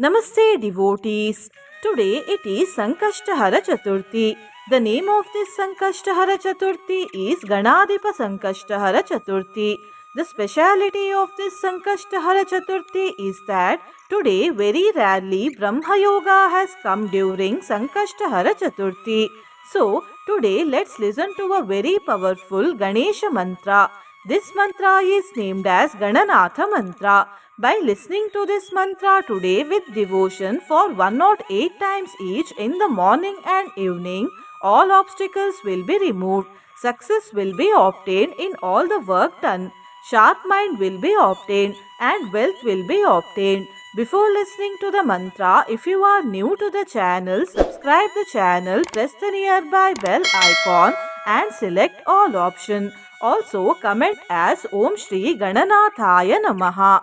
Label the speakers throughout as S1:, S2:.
S1: Namaste devotees. Today it is Sankashtahara Chaturthi. The name of this Sankashtahara Chaturthi is Ganadipa Sankashtahara Chaturthi. The speciality of this Sankashtahara Chaturthi is that today very rarely Brahma Yoga has come during Sankashtahara Chaturthi. So today let's listen to a very powerful Ganesha mantra. This mantra is named as Gananatha mantra. By listening to this mantra today with devotion for 108 times each in the morning and evening, all obstacles will be removed. Success will be obtained in all the work done. Sharp mind will be obtained and wealth will be obtained. Before listening to the mantra, if you are new to the channel, subscribe the channel, press the nearby bell icon and select all option. Also comment as Om Shri Gananathaya Namaha.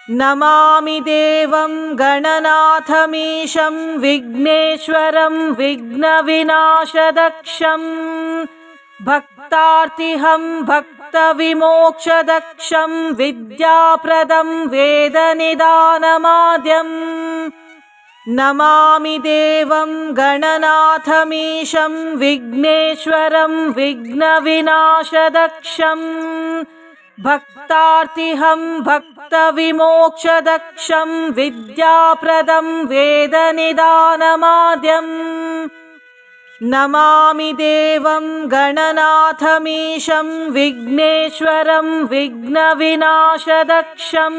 S1: Namami देवं गणनाथमीशं विघ्नेश्वरं विघ्नविनाशदक्षं भक्तार्तिहं भक्तविमोक्षदक्षं विद्याप्रदं वेदनिदानमाद्यं नमामि देवं गणनाथमीशं विघ्नेश्वरं विघ्नविनाशदक्षं भक्तार्तिहं भक्तविमोक्षदक्षं विद्याप्रदं वेदनिदानमाद्यं नमामि देवं गणनाथमीशं विघ्नेश्वरं विघ्नविनाशदक्षं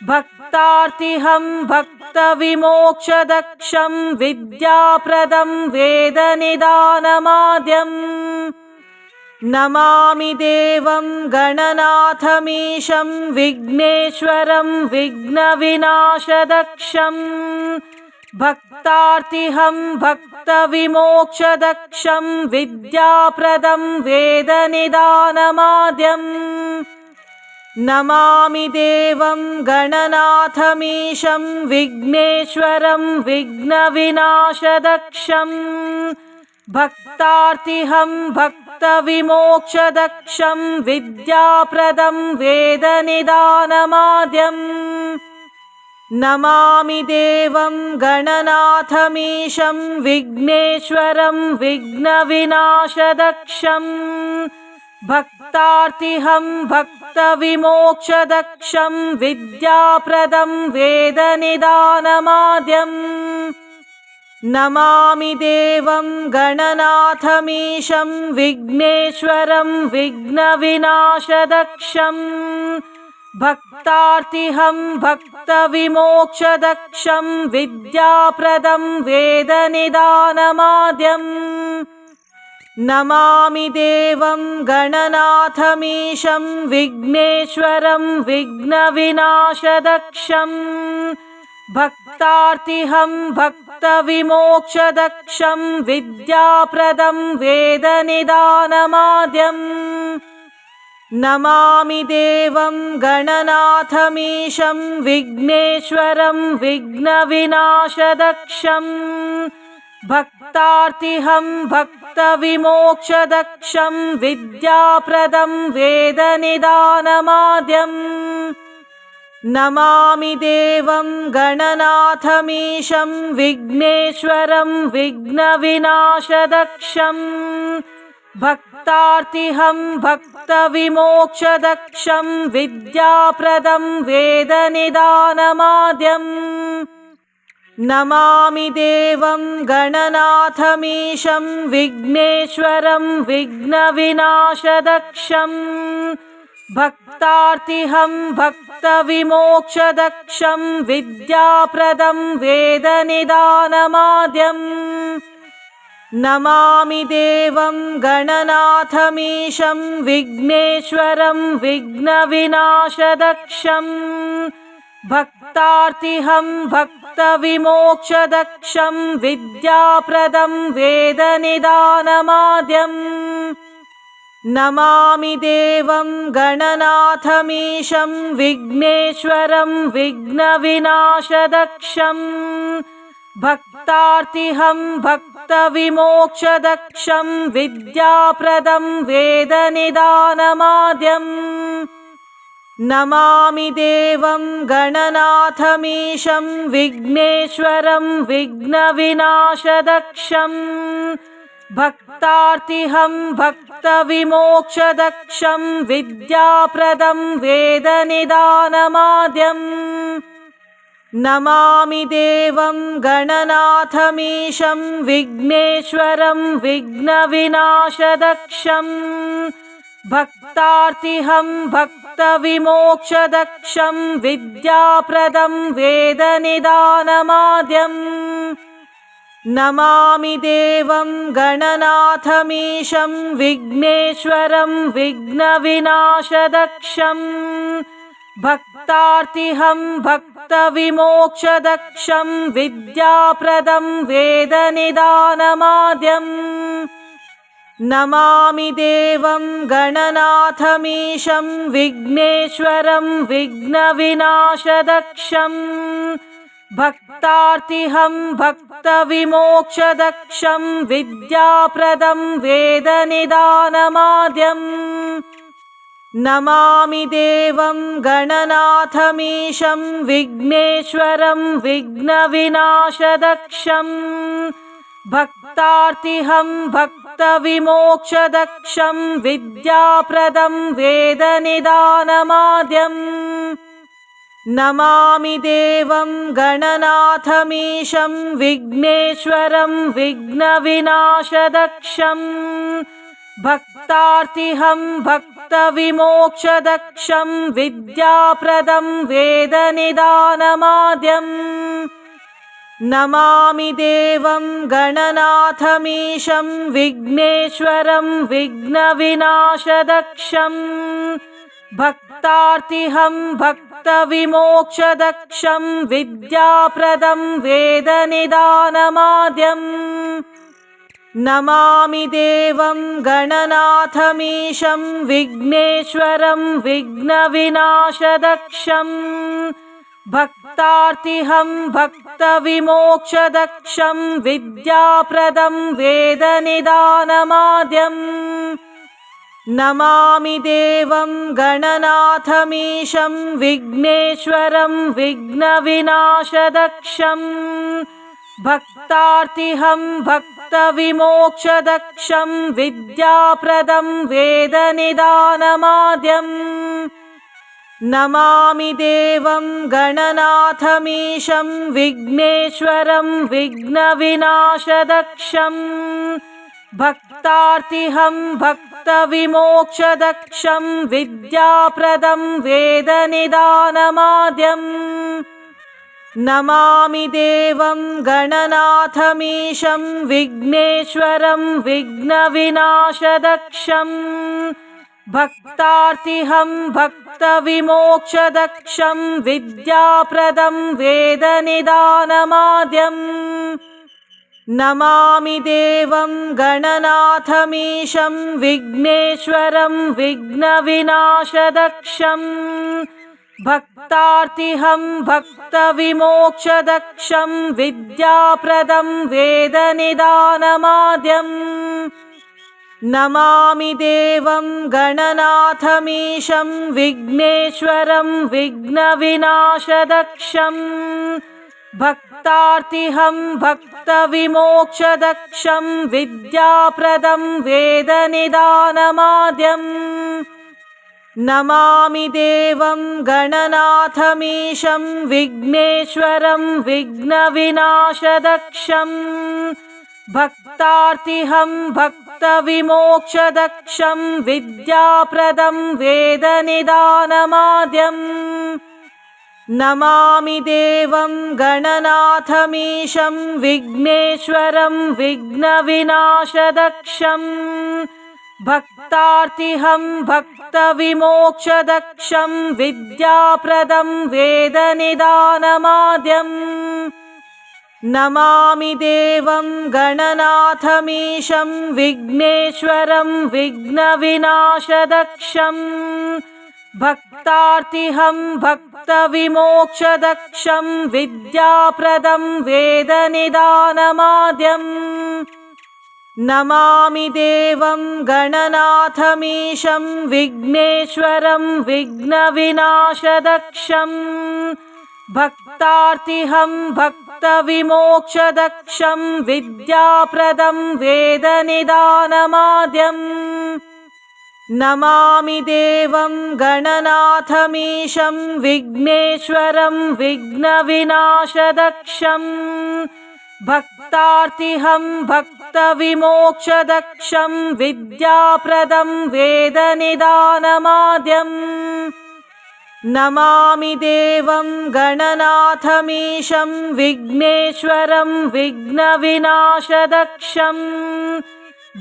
S1: भक्तार्तिहं भक्तविमोक्षदक्षं विद्याप्रदं वेदनिदानमाद्यं नमामि देवं गणनाथमीशं विघ्नेश्वरं विघ्नविनाशदक्षं भक्तार्तिहं भक्तविमोक्षदक्षं विद्याप्रदं वेदनिदानमाद्यं नमामि देवं गणनाथमीशं विघ्नेश्वरं विघ्नविनाशदक्षं भक्तार्तिहं भक्तविमोक्षदक्षं विद्याप्रदं वेदनिदानमाद्यं नमामि देवं गणनाथमीशं विघ्नेश्वरं विघ्नविनाशदक्षं भक्तार्तिहं भक्तविमोक्षदक्षं विद्याप्रदं वेदनिदानमाद्यं नमामि देवं गणनाथमीशं विघ्नेश्वरं विघ्नविनाशदक्षं भक्तार्तिहं भक्तविमोक्षदक्षं विद्याप्रदं वेदनिदानमाद्यं नमामि देवं गणनाथमीशं विघ्नेश्वरं विघ्नविनाशदक्षं भक्तार्तिहं भक्तविमोक्षदक्षं विद्याप्रदं वेदनिदानमाद्यं नमामि देवं गणनाथमीशं विघ्नेश्वरं विघ्नविनाशदक्षं भक्तार्तिहं भक्तविमोक्षदक्षं विद्याप्रदं वेदनिदानमाद्यं नमामि देवं गणनाथमीशं विघ्नेश्वरं विघ्नविनाशदक्षं भक्तार्तिहं भक्तविमोक्षदक्षं विद्याप्रदं वेदनिदानमाद्यं नमामि देवं गणनाथमीशं विघ्नेश्वरं विघ्नविनाशदक्षं भक्तार्तिहं भक्तविमोक्षदक्षं विद्याप्रदं वेदनिदानमाद्यं नमामि देवं गणनाथमीशं विघ्नेश्वरं विघ्नविनाशदक्षं भक्तार्तिहं भक्तविमोक्षदक्षं विद्याप्रदं वेदनिदानमाद्यं नमामि देवं गणनाथमीशं विघ्नेश्वरं विघ्नविनाशदक्षं भक्तार्तिहं भक्तविमोक्षदक्षं विद्याप्रदं वेदनिदानमाद्यं नमामि देवं गणनाथमीशं विघ्नेश्वरं विघ्नविनाशदक्षं भक्तार्तिहं भक्तविमोक्षदक्षं विद्याप्रदं वेदनिदानमाद्यम् नमामि देवं गणनाथमीशं विघ्नेश्वरं विघ्नविनाशदक्षं भक्तार्तिहं भक्तविमोक्षदक्षं विद्याप्रदं वेदनिदानमाद्यम् नमामि देवं गणनाथमीशं विघ्नेश्वरं विघ्नविनाशदक्षं भक्तार्तिहं भक्तविमोक्षदक्षं विद्याप्रदं वेदनिदानमाद्यम् नमामि देवं गणनाथमीशं विघ्नेश्वरं विघ्नविनाशदक्षं भक्तार्तिहं भक्तविमोक्षदक्षं विद्याप्रदं वेदनिदानमाद्यम् नमामि देवं गणनाथमीशं विघ्नेश्वरं विघ्नविनाशदक्षं भक्तार्तिहं भक्तविमोक्षदक्षं विद्याप्रदं वेदनिदानमाद्यम् नमामि देवं गणनाथमीशं विघ्नेश्वरं विघ्नविनाशदक्षं भक्तार्तिहं भक्तविमोक्षदक्षं विद्याप्रदं वेदनिदानमाद्यम् नमामि देवं गणनाथमीशं विघ्नेश्वरं विघ्नविनाशदक्षं भक्तार्तिहं भक्तविमोक्षदक्षं विद्याप्रदं वेदनिदानमाद्यम् नमामि देवं गणनाथमीशं विघ्नेश्वरं विघ्नविनाशदक्षं भक्तार्तिहं भक्तविमोक्षदक्षं विद्याप्रदं वेदनिदानमाद्यम् नमामि देवं गणनाथमीशं विघ्नेश्वरं विघ्नविनाशदक्षं भक्तार्तिहं भक्तविमोक्षदक्षं विद्याप्रदं वेदनिदानमाद्यम् नमामि देवं गणनाथमीशं विघ्नेश्वरं विघ्नविनाशदक्षं भक्तार्तिहं भक्तविमोक्षदक्षं विद्याप्रदं वेदनिदानमाद्यम् नमामि देवं गणनाथमीशं विघ्नेश्वरं विघ्नविनाशदक्षं भक्तार्तिहं भक्तविमोक्षदक्षं विद्याप्रदं वेदनिदानमाद्यम् नमामि देवं गणनाथमीशं विघ्नेश्वरं विघ्नविनाशदक्षं भक्तार्तिहं भक्तविमोक्षदक्षं विद्याप्रदं वेदनिदानमाद्यम् नमामि देवं गणनाथमीशं विघ्नेश्वरं विघ्नविनाशदक्षं भक्तार्तिहं भक्तविमोक्षदक्षं विद्याप्रदं वेदनिदानमाद्यम् नमामि देवं गणनाथमीशं विघ्नेश्वरं विघ्नविनाशदक्षं भक्तार्तिहं भक्तविमोक्षदक्षं विद्याप्रदं वेदनिदानमाद्यम् नमामि देवं गणनाथमीशं विघ्नेश्वरं विघ्नविनाशदक्षं भक्तार्तिहं भक्तविमोक्षदक्षं विद्याप्रदं वेदनिदानमाद्यम् नमामि देवं गणनाथमीशं विघ्नेश्वरं विघ्नविनाशदक्षं भक्तार्तिहं भक्तविमोक्षदक्षं विद्याप्रदं वेदनिदानमाद्यम् नमामि देवं गणनाथमीशं विघ्नेश्वरं विघ्नविनाशदक्षं भक्तार्तिहं भक्तविमोक्षदक्षं विद्याप्रदं वेदनिदानमाद्यम् नमामि देवं गणनाथमीशं विघ्नेश्वरं विघ्नविनाशदक्षं भक्तार्तिहं भक्तविमोक्षदक्षं विद्याप्रदं वेदनिदानमाद्यम् नमामि देवं गणनाथमीशं विघ्नेश्वरं विघ्नविनाशदक्षं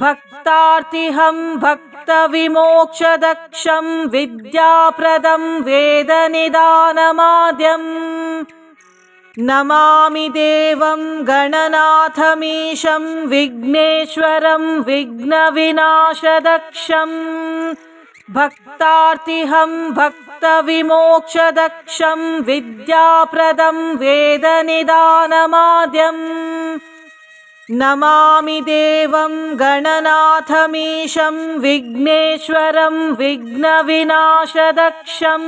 S1: भक्तार्तिहं भक्तविमोक्षदक्षं विद्याप्रदं वेदनिदानमाद्यम् नमामि देवं गणनाथमीशं विघ्नेश्वरं विघ्नविनाशदक्षं भक्तार्तिहं भक्तविमोक्षदक्षं विद्याप्रदं वेदनिदानमाद्यम् नमामि देवं गणनाथमीशं विघ्नेश्वरं विघ्नविनाशदक्षं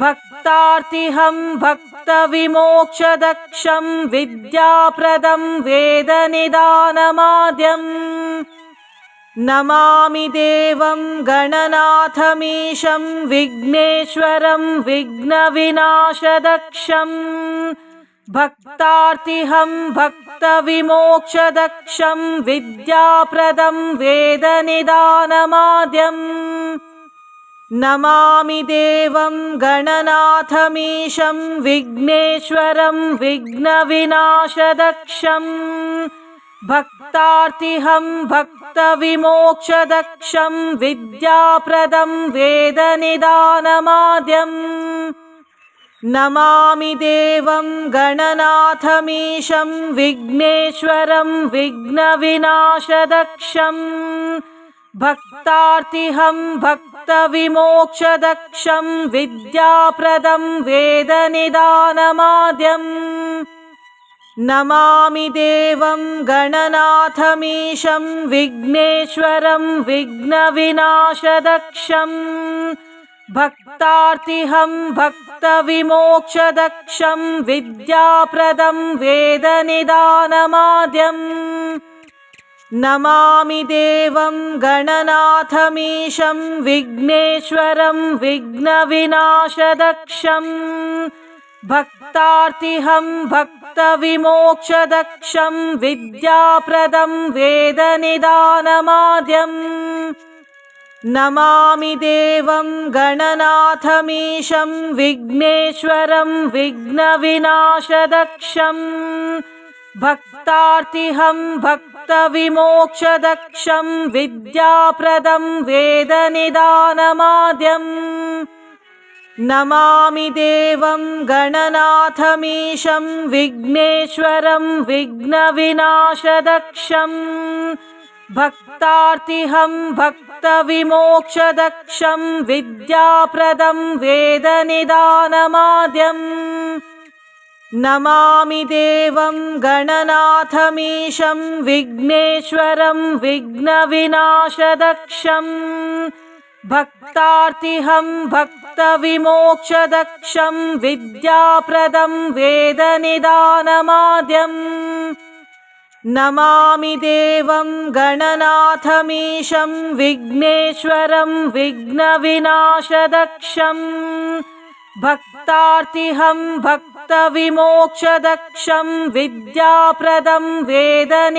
S1: भक्तार्तिहं भक्तविमोक्षदक्षं विद्याप्रदं वेदनिदानमाद्यम् नमामि देवं गणनाथमीशं विघ्नेश्वरं विघ्नविनाशदक्षं भक्तार्तिहं भक्तविमोक्षदक्षं विद्याप्रदं वेदनिदानमाद्यम् नमामि देवं गणनाथमीशं विघ्नेश्वरं विघ्नविनाशदक्षं भक्तार्तिहं भक्तविमोक्षदक्षं विद्याप्रदं वेदनिदानमाद्यम् नमामि देवं गणनाथमीशं विघ्नेश्वरं विघ्नविनाशदक्षं भक्तार्तिहं भक्तविमोक्षदक्षं विद्याप्रदं वेदनिदानमाद्यम् नमामि देवं गणनाथमीशं विघ्नेश्वरं विघ्नविनाशदक्षं भक्तार्तिहं भक्तविमोक्षदक्षं विद्याप्रदं वेदनिदानमाद्यम् नमामि देवं गणनाथमीशं विघ्नेश्वरं विघ्नविनाशदक्षं भक्तार्तिहं भक्तविमोक्षदक्षं विद्याप्रदं वेदनिदानमाद्यम् नमामि देवं गणनाथमीशं विघ्नेश्वरं विघ्नविनाशदक्षं भक्तार्तिहं भक्तविमोक्षदक्षं विद्याप्रदं वेदनिदानमाद्यम् नमामि देवं गणनाथमीशं विघ्नेश्वरं विघ्नविनाशदक्षं भक्तार्तिहं भक्तविमोक्षदक्षं विद्याप्रदं वेदनिदानमाद्यम् नमामि देवं गणनाथमीशं विघ्नेश्वरं विघ्नविनाशदक्षं भक्तार्तिहं भक्तविमोक्षदक्षं विद्याप्रदं वेदनिदानमाद्यम् नमामि देवं गणनाथमीशं विघ्नेश्वरं विघ्नविनाशदक्षं भक्तार्तिहं भक्तविमोक्षदक्षं विद्याप्रदं वेदनिदानमाद्यम्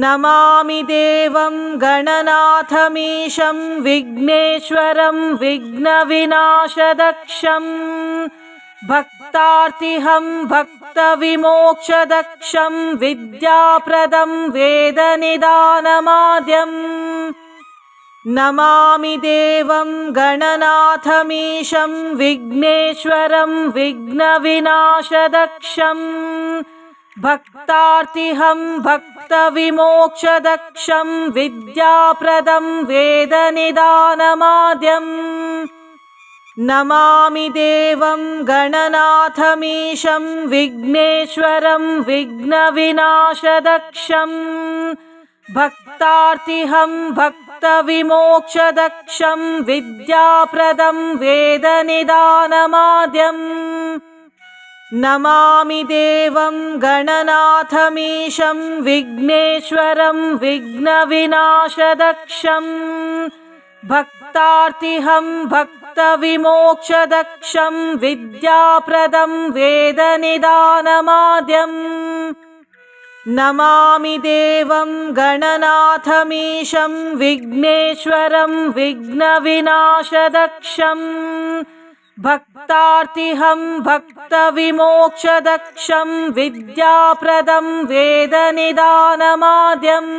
S1: नमामि देवं गणनाथमीशं विघ्नेश्वरं विघ्नविनाशदक्षं भक्तार्तिहं भक्तविमोक्षदक्षं विद्याप्रदं वेदनिदानमाद्यम् नमामि देवं गणनाथमीशं विघ्नेश्वरं विघ्नविनाशदक्षं भक्तार्तिहं भक्तविमोक्षदक्षं विद्याप्रदं वेदनिदानमाद्यम् नमामि देवं गणनाथमीशं विघ्नेश्वरं विघ्नविनाशदक्षं भक्तार्तिहं भक्तविमोक्षदक्षं विद्याप्रदं वेदनिदानमाद्यम् नमामि देवं गणनाथमीशं विघ्नेश्वरं विघ्नविनाशदक्षं भक्तार्तिहं भक्तविमोक्षदक्षं विद्याप्रदं वेदनिदानमाद्यम् नमामि देवं गणनाथमीशं विघ्नेश्वरं विघ्नविनाशदक्षं भक्तार्तिहं भक्तविमोक्षदक्षं विद्याप्रदं वेदनिदानमाद्यम्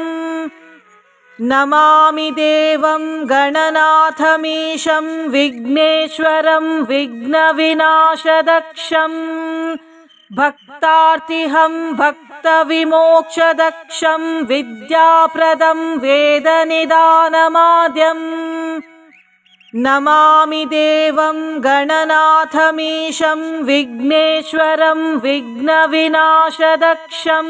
S1: नमामि देवं गणनाथमीशं विघ्नेश्वरं विघ्नविनाशदक्षं भक्तार्तिहं भक्तविमोक्षदक्षं विद्याप्रदं वेदनिदानमाद्यम् नमामि देवं गणनाथमीशं विघ्नेश्वरं विघ्नविनाशदक्षं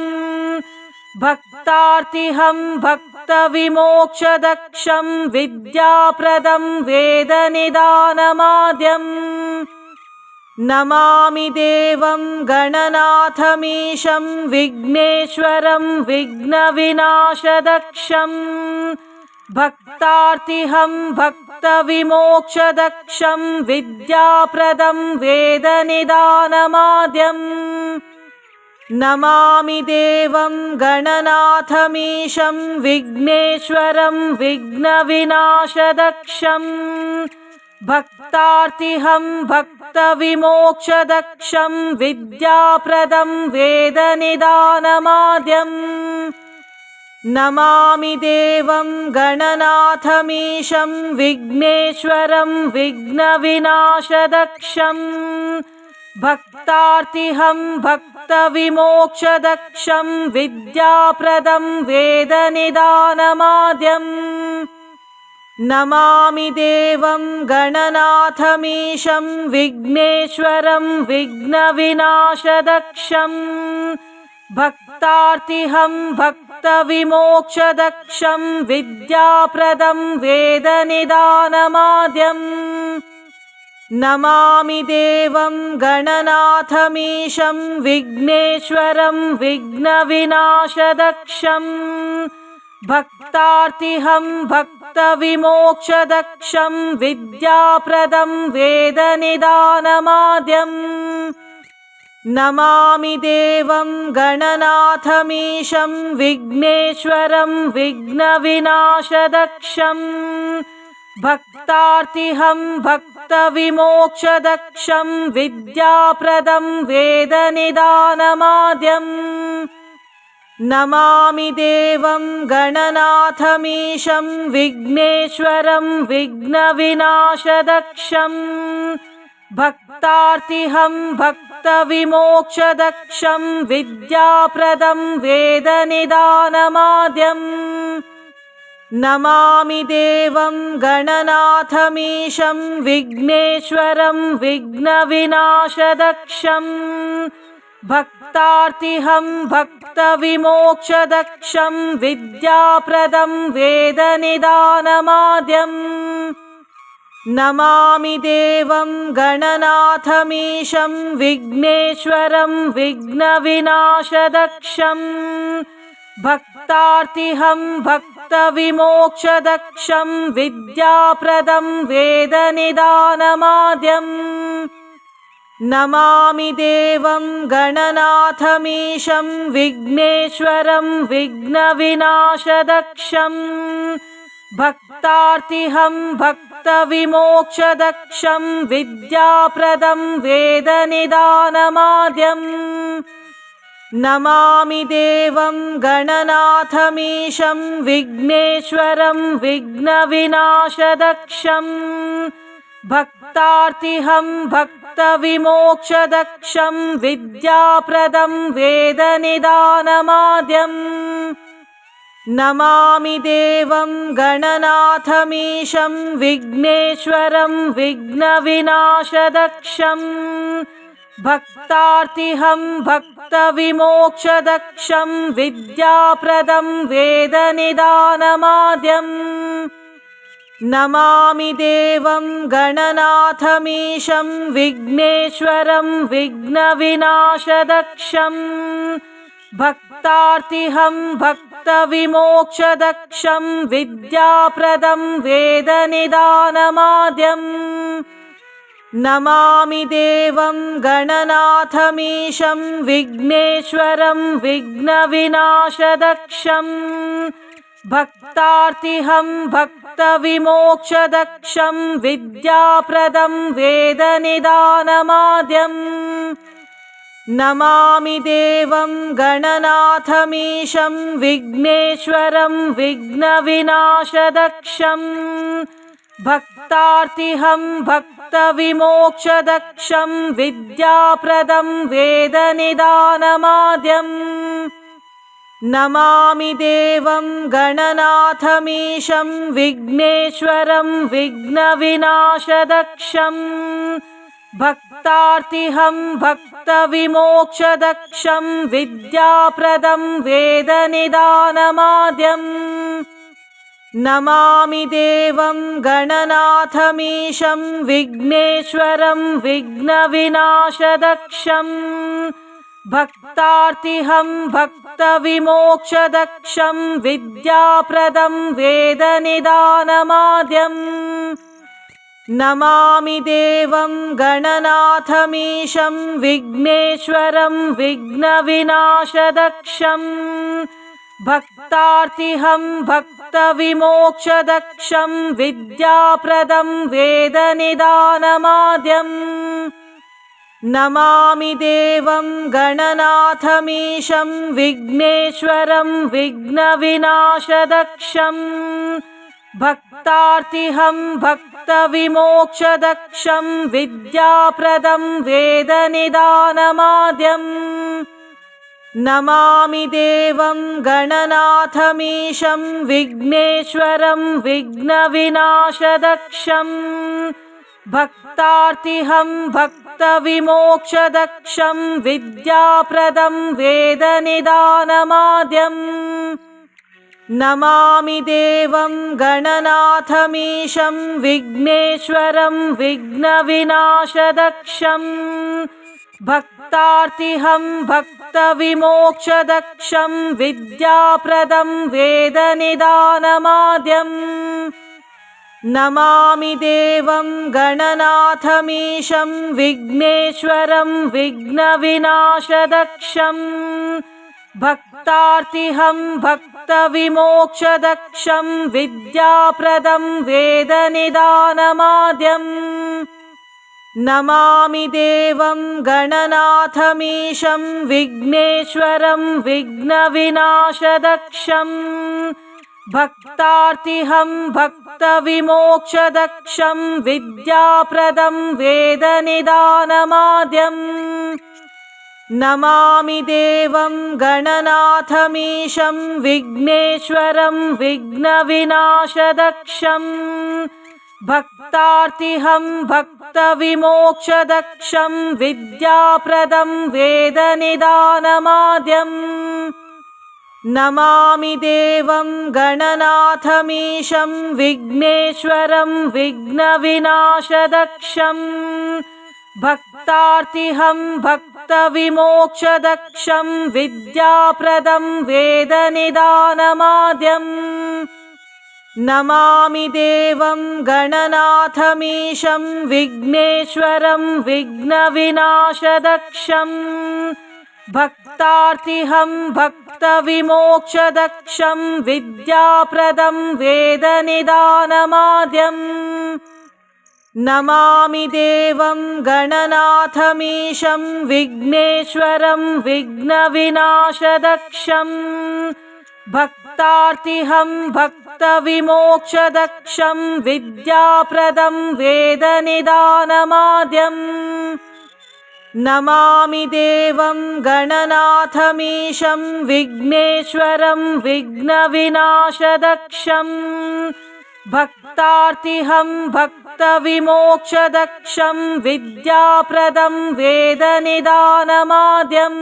S1: भक्तार्तिहं भक्तविमोक्षदक्षं विद्याप्रदं वेदनिदानमाद्यम् नमामि देवं गणनाथमीशं विघ्नेश्वरं विघ्नविनाशदक्षं भक्तार्तिहं भक्तविमोक्षदक्षं विद्याप्रदं वेदनिदानमाद्यम् नमामि देवं गणनाथमीशं विघ्नेश्वरं विघ्नविनाशदक्षं भक्तार्तिहं भक्तविमोक्षदक्षं विद्याप्रदं वेदनिदानमाद्यम् नमामि देवं गणनाथमीशं विघ्नेश्वरं विघ्नविनाशदक्षं भक्तार्तिहं भक्तविमोक्षदक्षं विद्याप्रदं वेदनिदानमाद्यम् नमामि देवं गणनाथमीशं विघ्नेश्वरं विघ्नविनाशदक्षं भक्तार्तिहं भक्तविमोक्षदक्षं विद्याप्रदं वेदनिदानमाद्यम् नमामि देवं गणनाथमीशं विघ्नेश्वरं विघ्नविनाशदक्षं भक्तार्तिहं भक्तविमोक्षदक्षं विद्याप्रदं वेदनिदानमाद्यम् नमामि देवं गणनाथमीशं विघ्नेश्वरं विघ्नविनाशदक्षं भक्तार्तिहं भक्तविमोक्षदक्षं विद्याप्रदं वेदनिदानमाद्यम् नमामि देवं गणनाथमीशं विघ्नेश्वरं विघ्नविनाशदक्षं भक्तार्तिहं भक्तविमोक्षदक्षं विद्याप्रदं वेदनिदानमाद्यम् नमामि देवं गणनाथमीशं विघ्नेश्वरं विघ्नविनाशदक्षं भक्तार्तिहं भक्तविमोक्षदक्षं विद्याप्रदं वेदनिदानमाद्यम् नमामि देवं गणनाथमीशं विघ्नेश्वरं विघ्नविनाशदक्षं भक्तार्तिहं भक्तविमोक्षदक्षं विद्याप्रदं वेदनिदानमाद्यम् नमामि देवं गणनाथमीशं विघ्नेश्वरं विघ्नविनाशदक्षं भक्तार्तिहं भक्तविमोक्षदक्षं विद्याप्रदं वेदनिदानमाद्यम् नमामि देवं गणनाथमीशं विघ्नेश्वरं विघ्नविनाशदक्षं भक्तार्तिहं भक्तविमोक्षदक्षं विद्याप्रदं वेदनिदानमाद्यम् नमामि देवं गणनाथमीशं विघ्नेश्वरं विघ्नविनाशदक्षं भक्तार्तिहं भक्तविमोक्षदक्षं विद्याप्रदं वेदनिदानमाद्यम् नमामि देवं गणनाथमीशं विघ्नेश्वरं विघ्नविनाशदक्षं भक्तार्तिहं भक्तविमोक्षदक्षं विद्याप्रदं वेदनिदानमाद्यम् नमामि देवं गणनाथमीशं विघ्नेश्वरं विघ्नविनाशदक्षं भक्तार्तिहं भक्तविमोक्षदक्षं विद्याप्रदं वेदनिदानमाद्यम् नमामि देवं गणनाथमीशं विघ्नेश्वरं विघ्नविनाशदक्षं भक्तार्तिहं भक्तविमोक्षदक्षं विद्याप्रदं वेदनिदानमाद्यम् नमामि देवं गणनाथमीशं विघ्नेश्वरं विघ्नविनाशदक्षं भक्तार्तिहं भक्तविमोक्षदक्षं विद्याप्रदं वेदनिदानमाद्यम् नमामि देवं गणनाथमीशं विघ्नेश्वरं विघ्नविनाशदक्षं भक्तार्तिहं भक्तविमोक्षदक्षं विद्याप्रदं वेदनिदानमाद्यम् नमामि देवं गणनाथमीशं विघ्नेश्वरं विघ्नविनाशदक्षं भक्तार्तिहं भक्तविमोक्षदक्षं विद्याप्रदं वेदनिदानमाद्यम् नमामि देवं गणनाथमीशं विघ्नेश्वरं विघ्नविनाशदक्षं भक्तार्तिहं भक्तविमोक्षदक्षं विद्याप्रदं वेदनिदानमाद्यम् नमामि देवं गणनाथमीशं विघ्नेश्वरं विघ्नविनाशदक्षं भक्तार्तिहं भक्तविमोक्षदक्षं विद्याप्रदं वेदनिदानमाद्यम् नमामि देवं गणनाथमीशं विघ्नेश्वरं विघ्नविनाशदक्षं भक्तार्तिहं भक्तविमोक्षदक्षं विद्याप्रदं वेदनिदानमाद्यम् नमामि देवं गणनाथमीशं विघ्नेश्वरं विघ्नविनाशदक्षं भक्तार्तिहं भक्तविमोक्षदक्षं विद्याप्रदं वेदनिदानमाद्यम् नमामि देवं गणनाथमीशं विघ्नेश्वरं विघ्नविनाशदक्षं भक्तार्तिहं भक्तविमोक्षदक्षं विद्याप्रदं वेदनिदानमाद्यम् नमामि देवं गणनाथमीशं विघ्नेश्वरं विघ्नविनाशदक्षं भक्तार्तिहं भक्तविमोक्षदक्षं विद्याप्रदं वेदनिदानमाद्यम् नमामि देवं गणनाथमीशं विघ्नेश्वरं विघ्नविनाशदक्षं भक्तार्तिहं भक्तविमोक्षदक्षं विद्याप्रदं वेदनिदानमाद्यम् नमामि देवं गणनाथमीशं विघ्नेश्वरं विघ्नविनाशदक्षं भक्तार्तिहं भक्तविमोक्षदक्षं विद्याप्रदं वेदनिदानमाद्यम् नमामि देवं गणनाथमीशं विघ्नेश्वरं विघ्नविनाशदक्षं भक्तार्तिहं भक्तविमोक्षदक्षं विद्याप्रदं वेदनिदानमाद्यम् नमामि देवं गणनाथमीशं विघ्नेश्वरं विघ्नविनाशदक्षं भक्तार्तिहं भक्तविमोक्षदक्षं विद्याप्रदं वेदनिदानमाद्यम्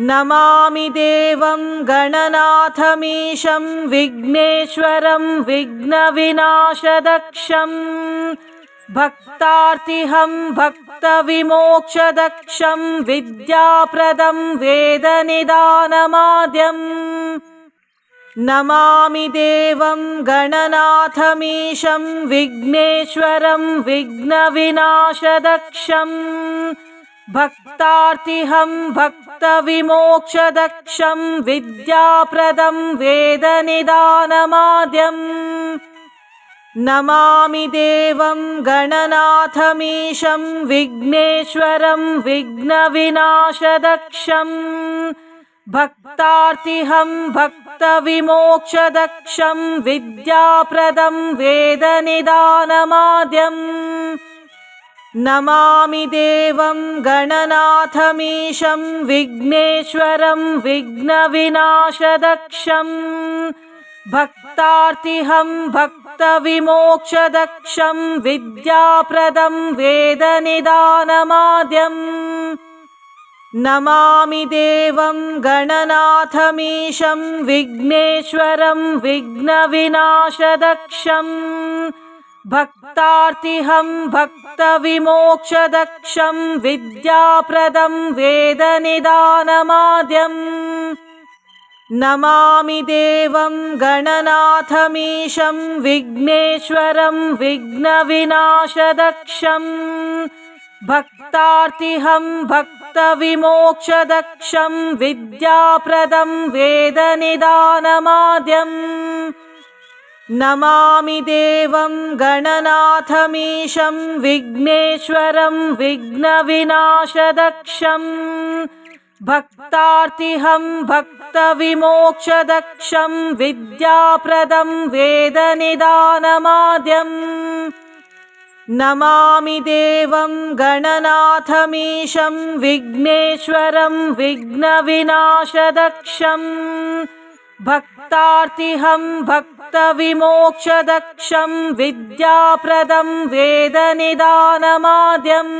S1: नमामि देवं गणनाथमीशं विघ्नेश्वरं विघ्नविनाशदक्षं भक्तार्तिहं भक्तविमोक्षदक्षं विद्याप्रदं वेदनिदानमाद्यम् नमामि देवं गणनाथमीशं विघ्नेश्वरं विघ्नविनाशदक्षं भक्तार्तिहं भक्तविमोक्षदक्षं विद्याप्रदं वेदनिदानमाद्यम् नमामि देवं गणनाथमीशं विघ्नेश्वरं विघ्नविनाशदक्षं भक्तार्तिहं भक्तविमोक्षदक्षं विद्याप्रदं वेदनिदानमाद्यम् नमामि देवं गणनाथमीशं विघ्नेश्वरं विघ्नविनाशदक्षं भक्तार्तिहं भक्तविमोक्षदक्षं विद्याप्रदं वेदनिदानमाद्यम् नमामि देवं गणनाथमीशं विघ्नेश्वरं विघ्नविनाशदक्षं भक्तार्तिहं भक्तविमोक्षदक्षं विद्याप्रदं वेदनिदानमाद्यम् नमामि देवं गणनाथमीशं विघ्नेश्वरं विघ्नविनाशदक्षं भक्तार्तिहं भक्तविमोक्षदक्षं विद्याप्रदं वेदनिदानमाद्यम् नमामि देवं गणनाथमीशं विघ्नेश्वरं विघ्नविनाशदक्षं भक्तार्तिहं भक्तविमोक्षदक्षं विद्याप्रदं वेदनिदानमाद्यम् नमामि देवं गणनाथमीशं विघ्नेश्वरं विघ्नविनाशदक्षं भक्तार्तिहं भक्तविमोक्षदक्षं विद्याप्रदं वेदनिदानमाद्यम्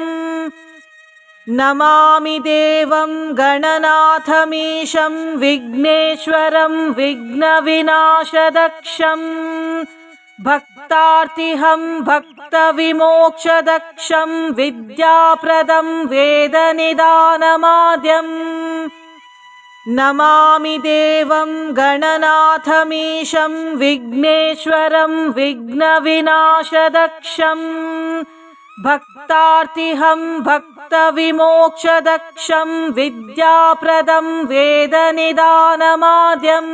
S1: नमामि देवं गणनाथमीशं विघ्नेश्वरं विघ्नविनाशदक्षं भक्तार्तिहं भक्तविमोक्षदक्षं विद्याप्रदं वेदनिदानमाद्यम् नमामि देवं गणनाथमीशं विघ्नेश्वरं विघ्नविनाशदक्षं भक्तार्तिहं भक्तविमोक्षदक्षं विद्याप्रदं वेदनिदानमाद्यम्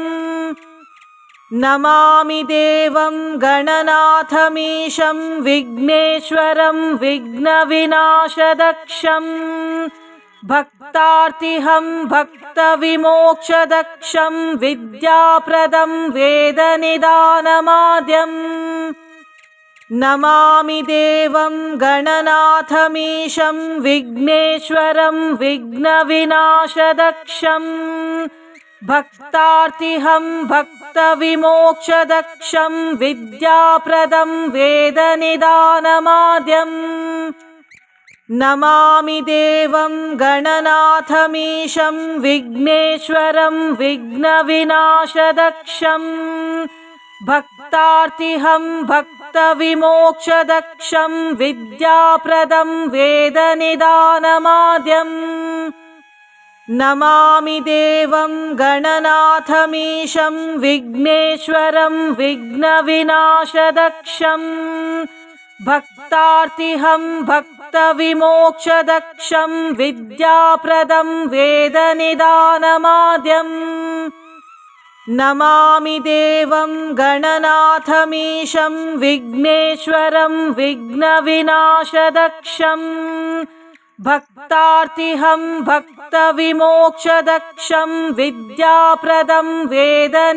S1: नमामि देवं गणनाथमीशं विघ्नेश्वरं विघ्नविनाशदक्षं भक्तार्तिहं भक्तविमोक्षदक्षं विद्याप्रदं वेदनिदानमाद्यम् नमामि देवं गणनाथमीशं विघ्नेश्वरं विघ्नविनाशदक्षं भक्तार्तिहं भक्तविमोक्षदक्षं विद्याप्रदं वेदनिदानमाद्यम् नमामि देवं गणनाथमीशं विघ्नेश्वरं विघ्नविनाशदक्षं भक्तार्तिहं भक्तविमोक्षदक्षं विद्याप्रदं वेदनिदानमाद्यम् नमामि देवं गणनाथमीशं विघ्नेश्वरं विघ्नविनाशदक्षं भक्तार्तिहं भक्तविमोक्षदक्षं विद्याप्रदं वेदनिदानमाद्यम् नमामि देवं गणनाथमीशं विघ्नेश्वरं विघ्नविनाशदक्षं भक्तार्तिहं भक्तविमोक्षदक्षं विद्याप्रदं वेदनिदानमाद्यम्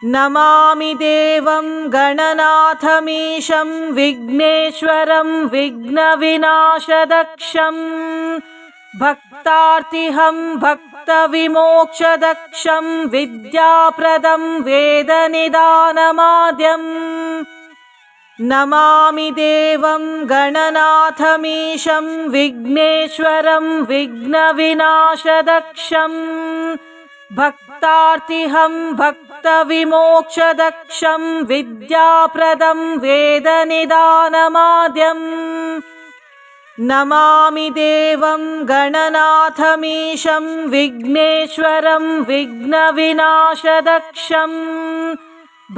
S1: नमामि देवं गणनाथमीशं विघ्नेश्वरं विघ्नविनाशदक्षं भक्तार्तिहं भक्तविमोक्षदक्षं विद्याप्रदं वेदनिदानमाद्यम् नमामि देवं गणनाथमीशं विघ्नेश्वरं विघ्नविनाशदक्षं भक्तार्तिहं भक्तविमोक्षदक्षं विद्याप्रदं वेदनिदानमाद्यम् नमामि देवं गणनाथमीशं विघ्नेश्वरं विघ्नविनाशदक्षं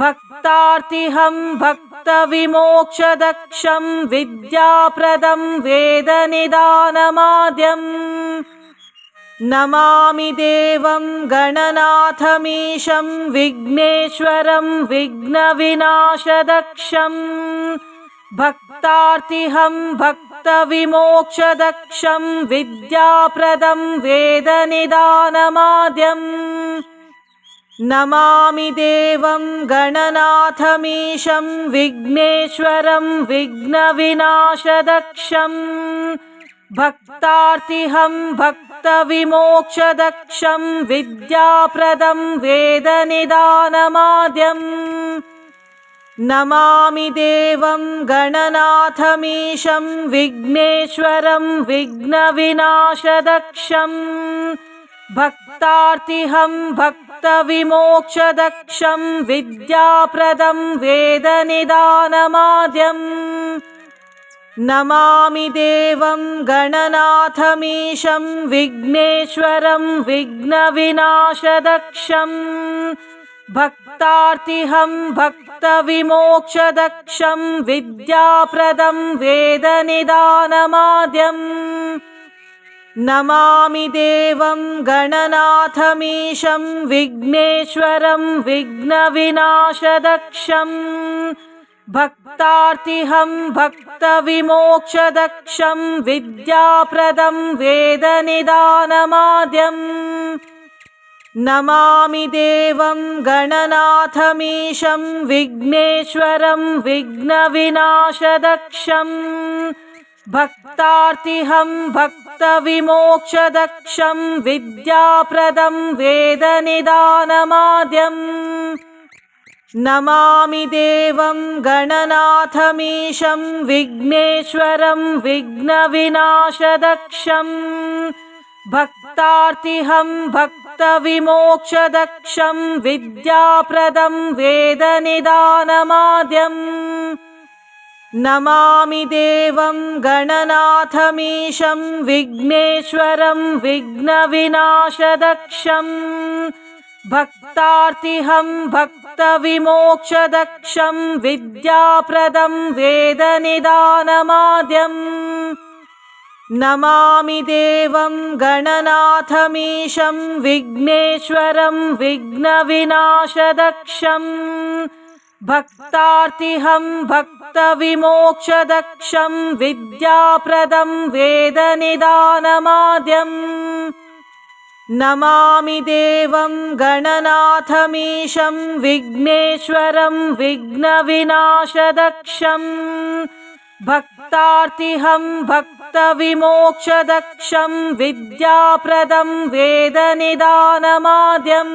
S1: भक्तार्तिहं भक्तविमोक्षदक्षं विद्याप्रदं वेदनिदानमाद्यम् नमामि देवं गणनाथमीशं विघ्नेश्वरं विघ्नविनाशदक्षं भक्तार्तिहं भक्तविमोक्षदक्षं विद्याप्रदं वेदनिदानमाद्यम् नमामि देवं गणनाथमीशं विघ्नेश्वरं विघ्नविनाशदक्षं भक्तार्तिहं भक्तविमोक्षदक्षं विद्याप्रदं वेदनिदानमाद्यम् नमामि देवं गणनाथमीशं विघ्नेश्वरं विघ्नविनाशदक्षं भक्तार्तिहं भक्तविमोक्षदक्षं विद्याप्रदं वेदनिदानमाद्यम् नमामि देवं गणनाथमीशं विघ्नेश्वरं विघ्नविनाशदक्षं भक्तार्तिहं भक्तविमोक्षदक्षं विद्याप्रदं वेदनिदानमाद्यम् नमामि देवं गणनाथमीशं विघ्नेश्वरं विघ्नविनाशदक्षं भक्तार्तिहं भक्तविमोक्षदक्षं विद्याप्रदं वेदनिदानमाद्यम् नमामि देवं गणनाथमीशं विघ्नेश्वरं विघ्नविनाशदक्षं भक्तार्तिहं भक्तविमोक्षदक्षं विद्याप्रदं वेदनिदानमाद्यम् नमामि देवं गणनाथमीशं विघ्नेश्वरं विघ्नविनाशदक्षं भक्तार्तिहं भक्तविमोक्षदक्षं विद्याप्रदं वेदनिदानमाद्यम् नमामि देवं गणनाथमीशं विघ्नेश्वरं विघ्नविनाशदक्षं भक्तार्तिहं भक्तविमोक्षदक्षं विद्याप्रदं वेदनिदानमाद्यम् नमामि देवं गणनाथमीशं विघ्नेश्वरं विघ्नविनाशदक्षं भक्तार्तिहं भक्तविमोक्षदक्षं विद्याप्रदं वेदनिदानमाद्यम् नमामि देवं गणनाथमीशं विघ्नेश्वरं विघ्नविनाशदक्षं भक्तार्तिहं भक्तविमोक्षदक्षं विद्याप्रदं वेदनिदानमाद्यम्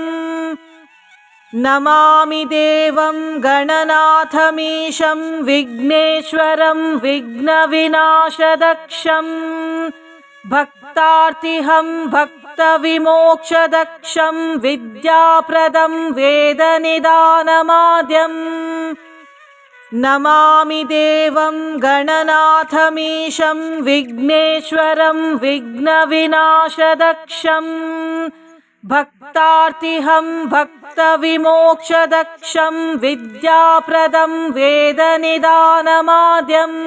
S1: नमामि देवं गणनाथमीशं विघ्नेश्वरं विघ्नविनाशदक्षं भक्तार्तिहं भक्तविमोक्षदक्षं विद्याप्रदं वेदनिदानमाद्यम् नमामि देवं गणनाथमीशं विघ्नेश्वरं विघ्नविनाशदक्षं भक्तार्तिहं भक्तविमोक्षदक्षं विद्याप्रदं वेदनिदानमाद्यम्